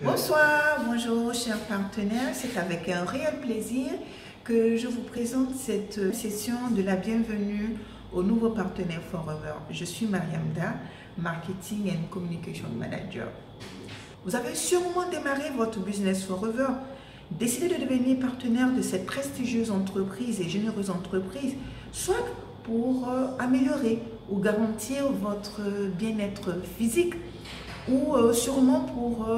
Bonsoir, bonjour chers partenaires, c'est avec un réel plaisir que je vous présente cette session de la bienvenue aux nouveaux partenaires Forever. Je suis Mariam Da, Marketing and Communication Manager. Vous avez sûrement démarré votre business Forever, décidé de devenir partenaire de cette prestigieuse entreprise et généreuse entreprise, soit pour améliorer ou garantir votre bien-être physique, ou sûrement pour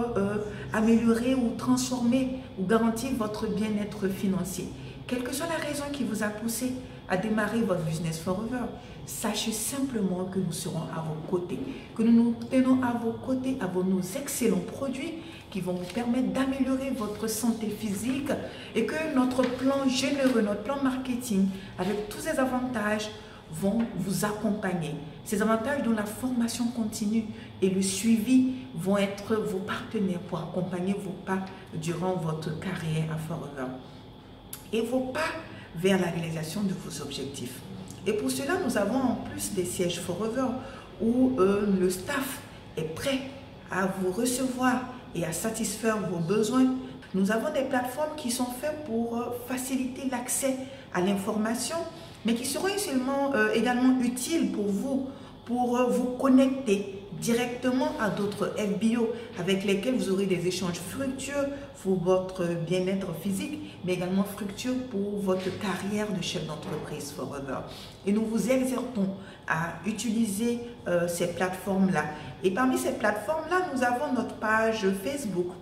améliorer ou transformer ou garantir votre bien-être financier. Quelle que soit la raison qui vous a poussé à démarrer votre business Forever, sachez simplement que nous serons à vos côtés, que nous nous tenons à vos côtés avec nos excellents produits qui vont vous permettre d'améliorer votre santé physique et que notre plan généreux, notre plan marketing, avec tous ces avantages, vont vous accompagner. Ces avantages dont la formation continue et le suivi vont être vos partenaires pour accompagner vos pas durant votre carrière à Forever et vos pas vers la réalisation de vos objectifs. Et pour cela, nous avons en plus des sièges Forever où le staff est prêt à vous recevoir et à satisfaire vos besoins. Nous avons des plateformes qui sont faites pour faciliter l'accès à l'information, mais qui seront également utiles pour vous connecter directement à d'autres FBO avec lesquels vous aurez des échanges fructueux pour votre bien-être physique, mais également fructueux pour votre carrière de chef d'entreprise Forever. Et nous vous exhortons à utiliser ces plateformes-là. Et parmi ces plateformes-là, nous avons notre page Facebook.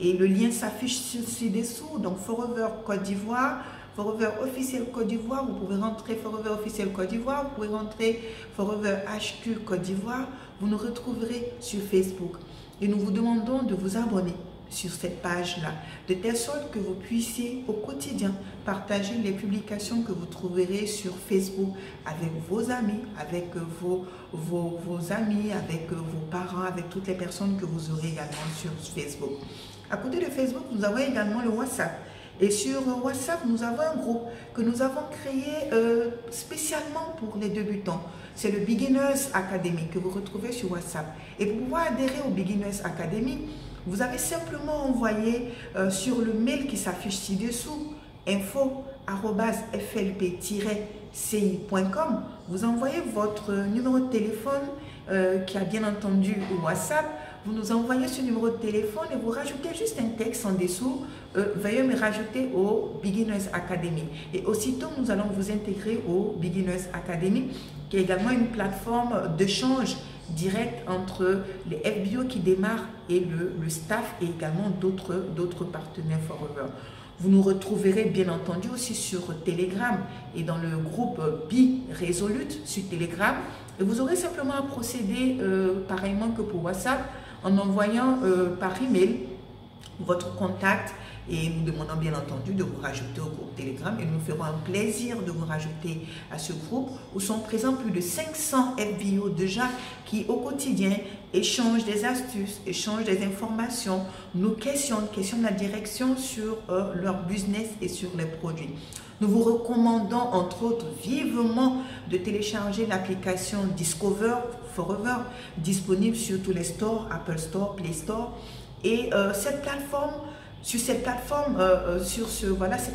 Et le lien s'affiche ci-dessous, donc Forever Côte d'Ivoire, Forever officiel Côte d'Ivoire, vous pouvez rentrer Forever officiel Côte d'Ivoire, vous pouvez rentrer Forever HQ Côte d'Ivoire, vous nous retrouverez sur Facebook. Et nous vous demandons de vous abonner sur cette page-là, de telle sorte que vous puissiez au quotidien partager les publications que vous trouverez sur Facebook avec vos amis, avec vos amis, avec vos parents, avec toutes les personnes que vous aurez également sur Facebook. À côté de Facebook, nous avons également le WhatsApp. Et sur WhatsApp, nous avons un groupe que nous avons créé spécialement pour les débutants. C'est le Beginners Academy que vous retrouvez sur WhatsApp. Et pour pouvoir adhérer au Beginners Academy, vous avez simplement envoyé sur le mail qui s'affiche ci-dessous, info@flp-ci.com, vous envoyez votre numéro de téléphone qui a bien entendu WhatsApp. Vous nous envoyez ce numéro de téléphone et vous rajoutez juste un texte en dessous. Veuillez me rajouter au Beginners Academy. Et aussitôt, nous allons vous intégrer au Beginners Academy, qui est également une plateforme d'échange direct entre les FBO qui démarrent et le staff et également d'autres partenaires Forever. Vous nous retrouverez bien entendu aussi sur Telegram et dans le groupe Be Resolute sur Telegram. Et vous aurez simplement à procéder pareillement que pour WhatsApp en envoyant par email votre contact et nous demandons bien entendu de vous rajouter au groupe Telegram et nous ferons un plaisir de vous rajouter à ce groupe où sont présents plus de 500 FBO déjà qui au quotidien échangent des astuces, échangent des informations, nous questionnent la direction sur leur business et sur les produits. Nous vous recommandons entre autres vivement de télécharger l'application Discover Forever disponible sur tous les stores, Apple Store, Play Store. Et cette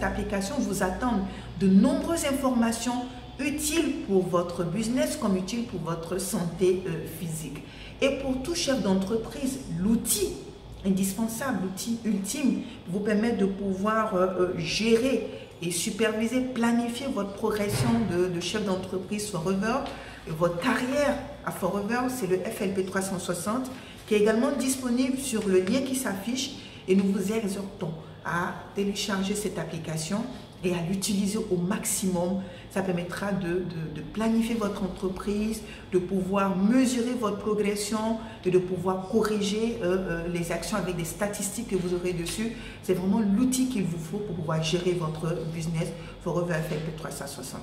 application vous attend de nombreuses informations utiles pour votre business comme utiles pour votre santé physique. Et pour tout chef d'entreprise, l'outil indispensable, l'outil ultime vous permet de pouvoir gérer et superviser, planifier votre progression de chef d'entreprise Forever. Votre carrière à Forever, c'est le FLP 360 qui est également disponible sur le lien qui s'affiche et nous vous exhortons à télécharger cette application et à l'utiliser au maximum. Ça permettra de planifier votre entreprise, de pouvoir mesurer votre progression et de pouvoir corriger les actions avec des statistiques que vous aurez dessus. C'est vraiment l'outil qu'il vous faut pour pouvoir gérer votre business Forever FLP 360.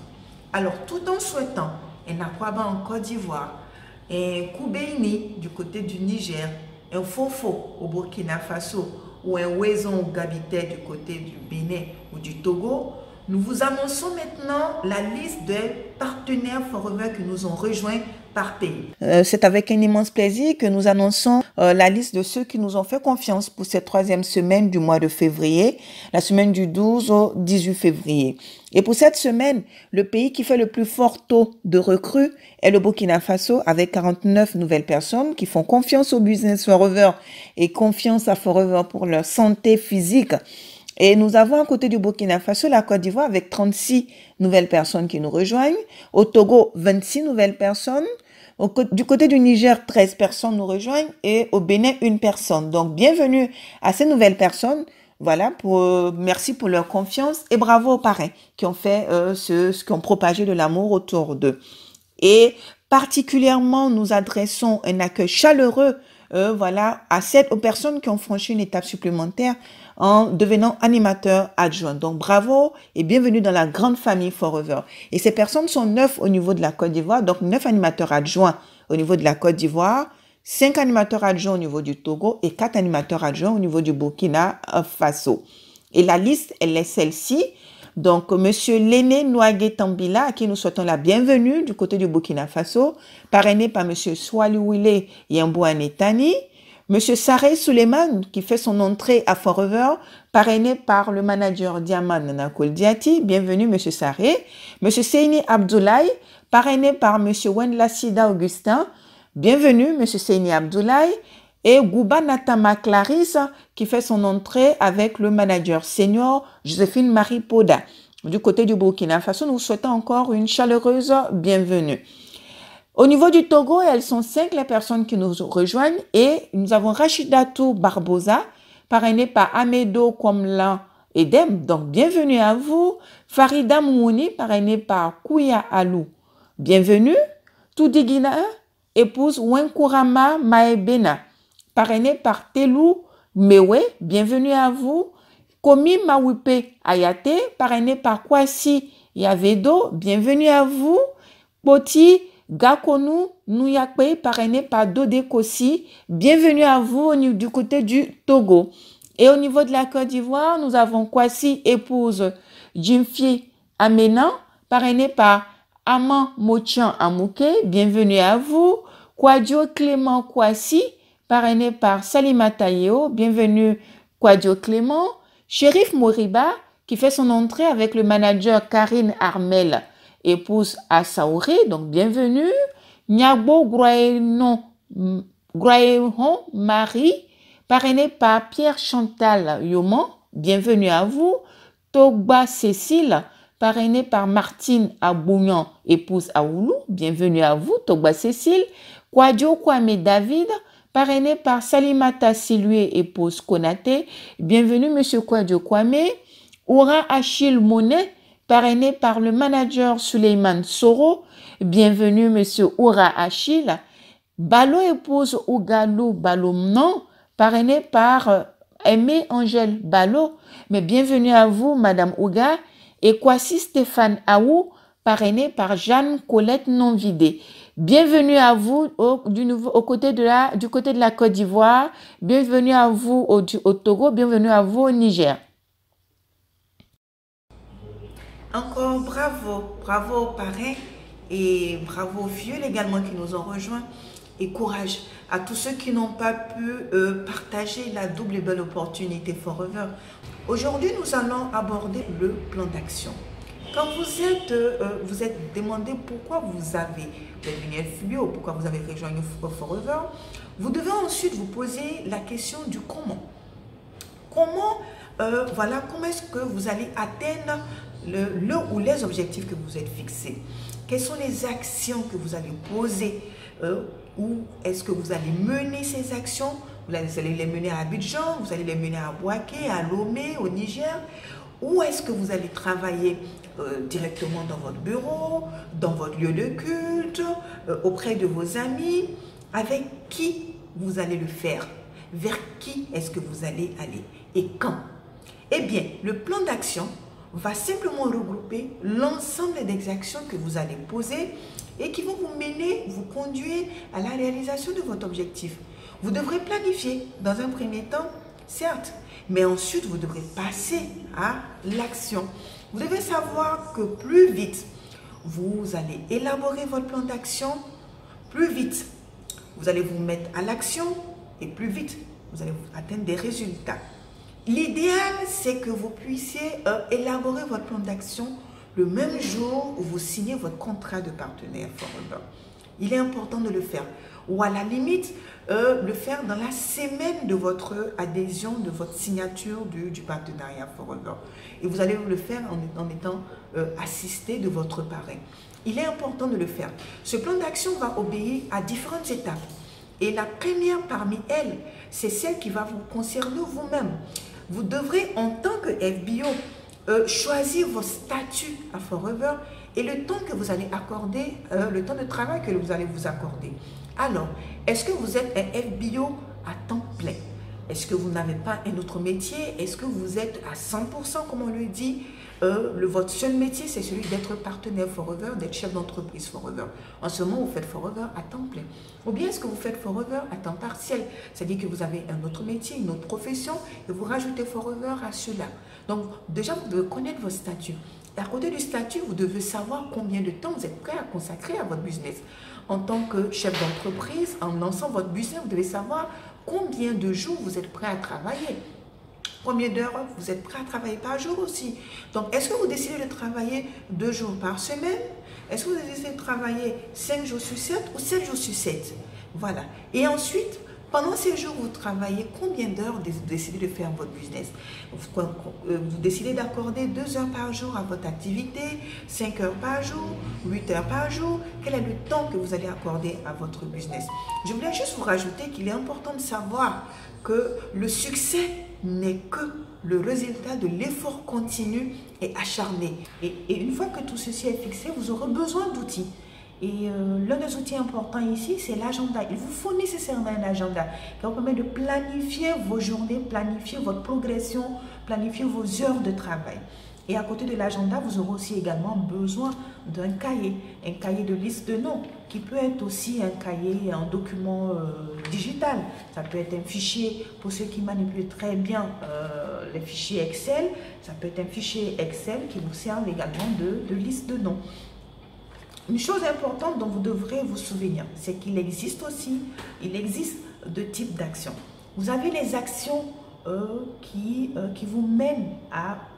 Alors, tout en souhaitant un Akwaba en Côte d'Ivoire, un Koubéini du côté du Niger, un Fofo au Burkina Faso ou un Ouezon ou Gabité du côté du Bénin ou du Togo, nous vous annonçons maintenant la liste des partenaires Forever qui nous ont rejoints par pays. C'est avec un immense plaisir que nous annonçons la liste de ceux qui nous ont fait confiance pour cette 3e semaine du mois de février, la semaine du 12 au 18 février. Et pour cette semaine, le pays qui fait le plus fort taux de recrues est le Burkina Faso, avec 49 nouvelles personnes qui font confiance au Business Forever et confiance à Forever pour leur santé physique. Et nous avons à côté du Burkina Faso la Côte d'Ivoire avec 36 nouvelles personnes qui nous rejoignent. Au Togo, 26 nouvelles personnes. Du côté du Niger, 13 personnes nous rejoignent. Et au Bénin, 1 personne. Donc, bienvenue à ces nouvelles personnes. Voilà, merci pour leur confiance et bravo aux parrains qui ont fait qui ont propagé de l'amour autour d'eux. Et particulièrement, nous adressons un accueil chaleureux aux personnes qui ont franchi une étape supplémentaire en devenant animateur adjoint. Donc, bravo et bienvenue dans la grande famille Forever. Et ces personnes sont 9 au niveau de la Côte d'Ivoire, donc 9 animateurs adjoints au niveau de la Côte d'Ivoire, 5 animateurs adjoints au niveau du Togo et 4 animateurs adjoints au niveau du Burkina Faso. Et la liste, elle est celle-ci. Donc, Monsieur Léné Nouagué Tambila, à qui nous souhaitons la bienvenue du côté du Burkina Faso, parrainé par Monsieur Swaliwile Yambouanetani, Monsieur Saré Suleiman, qui fait son entrée à Forever, parrainé par le manager Diaman Nanakol Diati. Bienvenue, Monsieur Saré. Monsieur Seini Abdoulaye, parrainé par Monsieur Wendla Sida Augustin. Bienvenue, Monsieur Seini Abdoulaye. Et Gouba Natama Clarisse, qui fait son entrée avec le manager senior Joséphine Marie Poda. Du côté du Burkina Faso, nous souhaitons encore une chaleureuse bienvenue. Au niveau du Togo, elles sont 5 les personnes qui nous rejoignent et nous avons Rachidatou Barbosa, parrainé par Amedo Komlan Edem, donc bienvenue à vous. Farida Mouni, parrainé par Kouya Alou, bienvenue. Toudigina, épouse Wenkurama Maebena, parrainé par Telou Mewe, bienvenue à vous. Komi Mawipe Ayate, parrainé par Kwasi Yavedo, bienvenue à vous. Poti Gakonu Nouyakpe, parrainé par Dodé Kossi, bienvenue à vous du côté du Togo. Et au niveau de la Côte d'Ivoire, nous avons Kwasi, épouse Jimfi Amena, parrainé par Aman Motian Amouke, bienvenue à vous. Kwadjo Clément Kwasi, parrainé par Salimata Yeo, bienvenue Kwadjo Clément. Shérif Moriba, qui fait son entrée avec le manager Karine Armel, épouse à Saouré, donc bienvenue. Nyagbo Graéhon Marie, parrainé par Pierre Chantal Yoman, bienvenue à vous. Togba Cécile, parrainé par Martine Abougnan, épouse à Oulou, bienvenue à vous, Togba Cécile. Kwadjo Kwame David, parrainé par Salimata Silué, épouse Konaté, bienvenue Monsieur Kwadjo Kwame. Oura Achille Monet, parrainé par le manager Suleiman Soro, bienvenue Monsieur Oura Achille. Balo épouse Ougalou Balomnon, parrainé par Aimé Angèle Balo, mais bienvenue à vous Madame Ouga. Et Kwasi Stéphane Aou, parrainé par Jeanne Colette Nonvidé. Bienvenue à vous du côté de la Côte d'Ivoire, bienvenue à vous au Togo, bienvenue à vous au Niger. Encore bravo aux parrains et bravo aux vieux également qui nous ont rejoints. Et courage à tous ceux qui n'ont pas pu partager la double et belle opportunité Forever. Aujourd'hui, nous allons aborder le plan d'action. Quand vous êtes demandé pourquoi vous avez devenu FBO, pourquoi vous avez rejoint Forever, vous devez ensuite vous poser la question du comment. Comment est-ce que vous allez atteindre le ou les objectifs que vous êtes fixés? Quelles sont les actions que vous allez poser? Où est-ce que vous allez mener ces actions? Vous allez les mener à Abidjan, vous allez les mener à Bouaké, à Lomé, au Niger. Où est-ce que vous allez travailler directement dans votre bureau, dans votre lieu de culte, auprès de vos amis? Avec qui vous allez le faire? Vers qui est-ce que vous allez aller? Et quand? Eh bien, le plan d'action va simplement regrouper l'ensemble des actions que vous allez poser et qui vont vous mener, vous conduire à la réalisation de votre objectif. Vous devrez planifier dans un premier temps, certes, mais ensuite vous devrez passer à l'action. Vous devez savoir que plus vite vous allez élaborer votre plan d'action, plus vite vous allez vous mettre à l'action et plus vite vous allez atteindre des résultats. L'idéal, c'est que vous puissiez élaborer votre plan d'action le même jour où vous signez votre contrat de partenaire Forever. Il est important de le faire. Ou à la limite, le faire dans la semaine de votre adhésion, de votre signature du partenariat Forever. Et vous allez le faire en étant assisté de votre parrain. Il est important de le faire. Ce plan d'action va obéir à différentes étapes. Et la première parmi elles, c'est celle qui va vous concerner vous-même. Vous devrez, en tant que FBO, choisir vos statuts à Forever et le temps que vous allez accorder, le temps de travail que vous allez vous accorder. Alors, est-ce que vous êtes un FBO à temps plein? Est-ce que vous n'avez pas un autre métier? Est-ce que vous êtes à 100% comme on le dit? Votre seul métier, c'est celui d'être partenaire Forever, d'être chef d'entreprise Forever. En ce moment, vous faites Forever à temps plein. Ou bien est-ce que vous faites Forever à temps partiel? C'est-à-dire que vous avez un autre métier, une autre profession, et vous rajoutez Forever à cela. Donc, déjà, vous devez connaître vos statuts. Et à côté du statut, vous devez savoir combien de temps vous êtes prêt à consacrer à votre business. En tant que chef d'entreprise, en lançant votre business, vous devez savoir combien de jours vous êtes prêt à travailler. Combien d'heures vous êtes prêt à travailler par jour aussi. Donc, est-ce que vous décidez de travailler 2 jours par semaine? Est-ce que vous décidez de travailler 5 jours sur 7 ou 7 jours sur 7? Voilà. Et ensuite, pendant ces jours, vous travaillez combien d'heures vous décidez de faire votre business? Vous décidez d'accorder 2 heures par jour à votre activité, 5 heures par jour, 8 heures par jour. Quel est le temps que vous allez accorder à votre business? Je voulais juste vous rajouter qu'il est important de savoir que le succès n'est que le résultat de l'effort continu et acharné. Et une fois que tout ceci est fixé, vous aurez besoin d'outils. Et l'un des outils importants ici, c'est l'agenda. Il vous faut nécessairement un agenda qui vous permet de planifier vos journées, planifier votre progression, planifier vos heures de travail. Et à côté de l'agenda, vous aurez aussi également besoin d'un cahier, un cahier de liste de noms, qui peut être aussi un cahier, un document digital. Ça peut être un fichier, pour ceux qui manipulent très bien les fichiers Excel, ça peut être un fichier Excel qui vous serve également de liste de noms. Une chose importante dont vous devrez vous souvenir, c'est qu'il existe aussi, deux types d'actions. Vous avez les actions qui vous mènent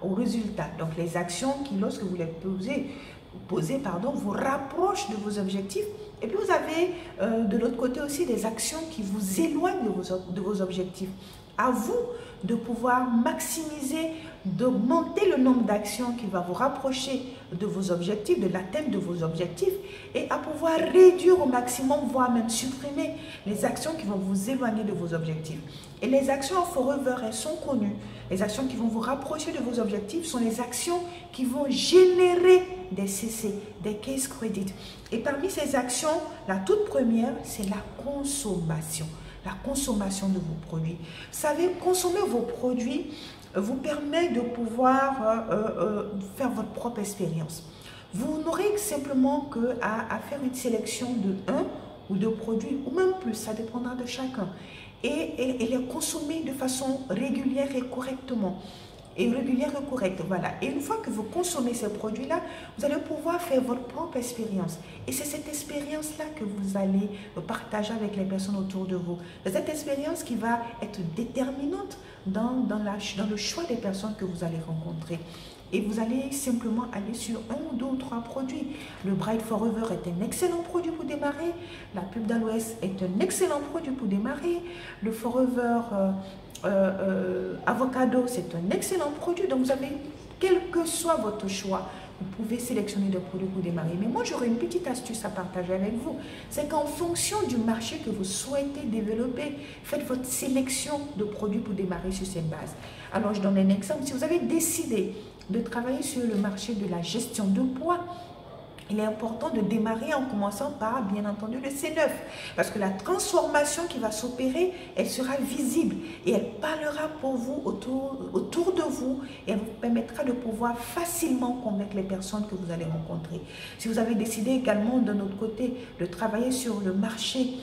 au résultat. Donc les actions qui, lorsque vous les posez, vous rapprochent de vos objectifs. Et puis vous avez de l'autre côté aussi des actions qui vous éloignent de vos objectifs. À vous de pouvoir maximiser, d'augmenter le nombre d'actions qui va vous rapprocher de vos objectifs, de l'atteinte de vos objectifs, et à pouvoir réduire au maximum, voire même supprimer les actions qui vont vous éloigner de vos objectifs. Et les actions en Forever, elles sont connues. Les actions qui vont vous rapprocher de vos objectifs sont les actions qui vont générer des CC, des case credit. Et parmi ces actions, la toute première, c'est la consommation. La consommation de vos produits. Vous savez, consommer vos produits vous permet de pouvoir faire votre propre expérience. Vous n'aurez simplement qu'à faire une sélection de 1 ou 2 produits, ou même plus, ça dépendra de chacun, et les consommer de façon régulière et correctement. Voilà. Et une fois que vous consommez ces produits-là, vous allez pouvoir faire votre propre expérience. Et c'est cette expérience-là que vous allez partager avec les personnes autour de vous. C'est cette expérience qui va être déterminante dans le choix des personnes que vous allez rencontrer. Et vous allez simplement aller sur 1 ou 2 ou 3 produits. Le Bright Forever est un excellent produit pour démarrer. La pub d'Aloès est un excellent produit pour démarrer. Le Forever Avocado, c'est un excellent produit. Donc vous avez, quel que soit votre choix, vous pouvez sélectionner des produits pour démarrer. Mais moi, j'aurais une petite astuce à partager avec vous. C'est qu'en fonction du marché que vous souhaitez développer, faites votre sélection de produits pour démarrer sur cette base. Alors, je donne un exemple. Si vous avez décidé de travailler sur le marché de la gestion de poids, il est important de démarrer en commençant par, bien entendu, le C9. Parce que la transformation qui va s'opérer, elle sera visible et elle parlera pour vous autour de vous et elle vous permettra de pouvoir facilement convaincre les personnes que vous allez rencontrer. Si vous avez décidé également, de notre côté, de travailler sur le marché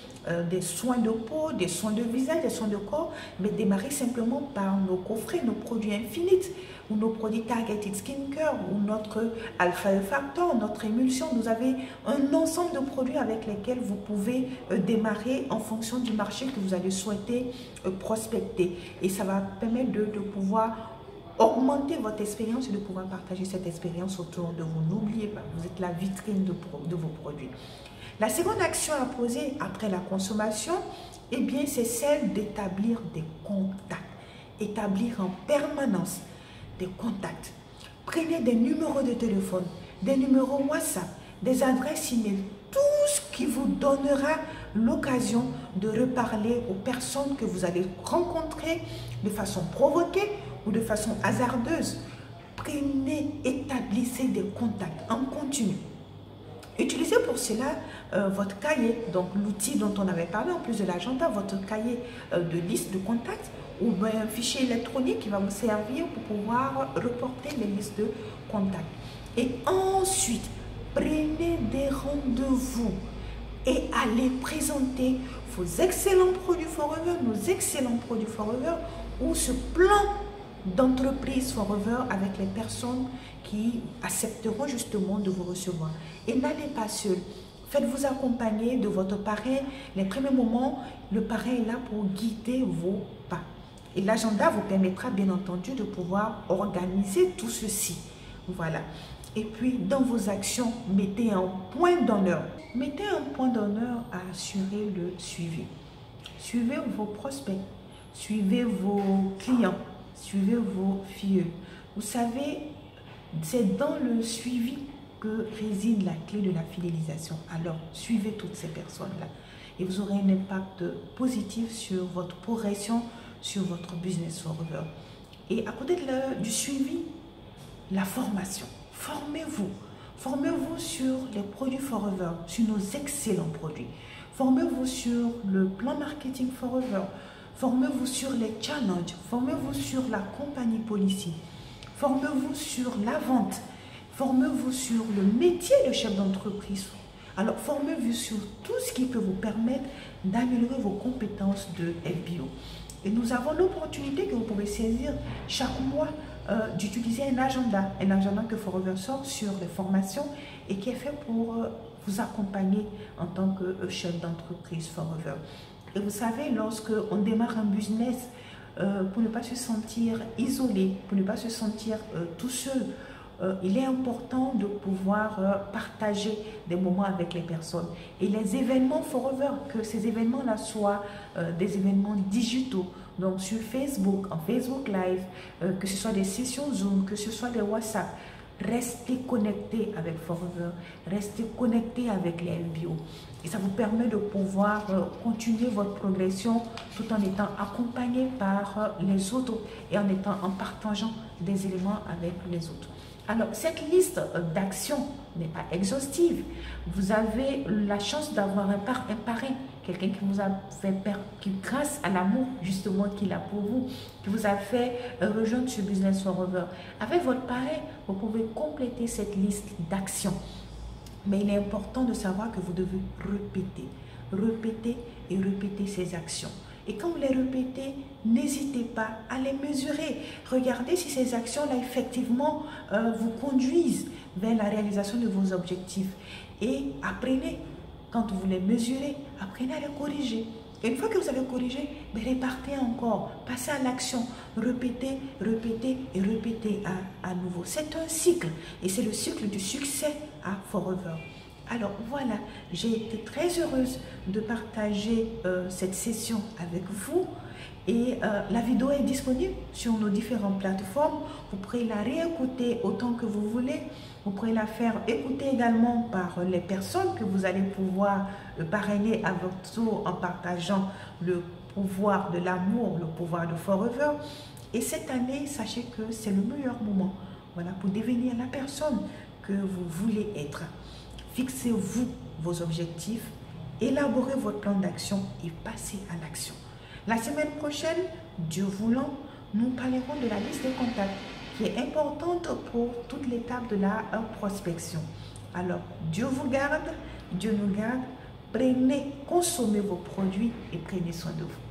des soins de peau, des soins de visage, des soins de corps, mais démarrez simplement par nos coffrets, nos produits Infinite, ou nos produits Targeted Skincare, ou notre Alpha Factor, notre émulsion. Vous avez un ensemble de produits avec lesquels vous pouvez démarrer en fonction du marché que vous allez souhaiter prospecter. Et ça va permettre de pouvoir augmenter votre expérience et de pouvoir partager cette expérience autour de vous. N'oubliez pas, vous êtes la vitrine de vos produits. La seconde action à poser après la consommation, eh bien, c'est celle d'établir des contacts. Établir en permanence des contacts. Prenez des numéros de téléphone, des numéros WhatsApp, des adresses email, tout ce qui vous donnera l'occasion de reparler aux personnes que vous allez rencontrer de façon provoquée ou de façon hasardeuse. Prenez, établissez des contacts en continu. Utilisez pour cela votre cahier, donc l'outil dont on avait parlé en plus de l'agenda, votre cahier de liste de contacts ou un fichier électronique qui va vous servir pour pouvoir reporter les listes de contacts. Et ensuite, prenez des rendez-vous et allez présenter vos excellents produits Forever, nos excellents produits Forever ou ce plan d'entreprise Forever avec les personnes qui accepteront justement de vous recevoir. Et n'allez pas seul. Faites-vous accompagner de votre parrain. Les premiers moments, le parrain est là pour guider vos pas. Et l'agenda vous permettra bien entendu de pouvoir organiser tout ceci. Voilà. Et puis, dans vos actions, mettez un point d'honneur. Mettez un point d'honneur à assurer le suivi. Suivez vos prospects. Suivez vos clients. Suivez vos filles. Vous savez, c'est dans le suivi que réside la clé de la fidélisation. Alors, suivez toutes ces personnes-là et vous aurez un impact positif sur votre progression, sur votre business Forever. Et à côté du suivi, la formation. Formez-vous. Formez-vous sur les produits Forever, sur nos excellents produits. Formez-vous sur le plan marketing Forever. Formez-vous sur les challenges. Formez-vous sur la compagnie policy. Formez-vous sur la vente. Formez-vous sur le métier de chef d'entreprise. Alors, formez-vous sur tout ce qui peut vous permettre d'améliorer vos compétences de FBO. Et nous avons l'opportunité que vous pouvez saisir chaque mois d'utiliser un agenda que Forever sort sur les formations et qui est fait pour vous accompagner en tant que chef d'entreprise Forever. Et vous savez, lorsque on démarre un business, pour ne pas se sentir isolé, pour ne pas se sentir tout seul, il est important de pouvoir partager des moments avec les personnes. Et les événements Forever, que ces événements-là soient des événements digitaux, donc sur Facebook, en Facebook Live, que ce soit des sessions Zoom, que ce soit des WhatsApp, restez connectés avec Forever, restez connectés avec les LBO. Et ça vous permet de pouvoir continuer votre progression tout en étant accompagné par les autres et en partageant des éléments avec les autres. Alors, cette liste d'actions n'est pas exhaustive. Vous avez la chance d'avoir un parrain, quelqu'un qui vous a fait perdre, qui grâce à l'amour justement qu'il a pour vous, qui vous a fait rejoindre ce Business Forever. Avec votre parrain, vous pouvez compléter cette liste d'actions. Mais il est important de savoir que vous devez répéter et répéter ces actions. Et quand vous les répétez, n'hésitez pas à les mesurer. Regardez si ces actions-là, effectivement, vous conduisent vers la réalisation de vos objectifs. Et apprenez, quand vous les mesurez, apprenez à les corriger. Et une fois que vous avez corrigé, repartez encore, passez à l'action, répétez et répétez à nouveau. C'est un cycle et c'est le cycle du succès à Forever. Alors voilà, j'ai été très heureuse de partager cette session avec vous et la vidéo est disponible sur nos différentes plateformes. Vous pourrez la réécouter autant que vous voulez. Vous pourrez la faire écouter également par les personnes que vous allez pouvoir parrainer à votre tour en partageant le pouvoir de l'amour, le pouvoir de Forever. Et cette année, sachez que c'est le meilleur moment, voilà, pour devenir la personne que vous voulez être. Fixez-vous vos objectifs, élaborez votre plan d'action et passez à l'action. La semaine prochaine, Dieu voulant, nous parlerons de la liste des contacts qui est importante pour toute l'étape de la prospection. Alors, Dieu vous garde, Dieu nous garde. Prenez, consommez vos produits et prenez soin de vous.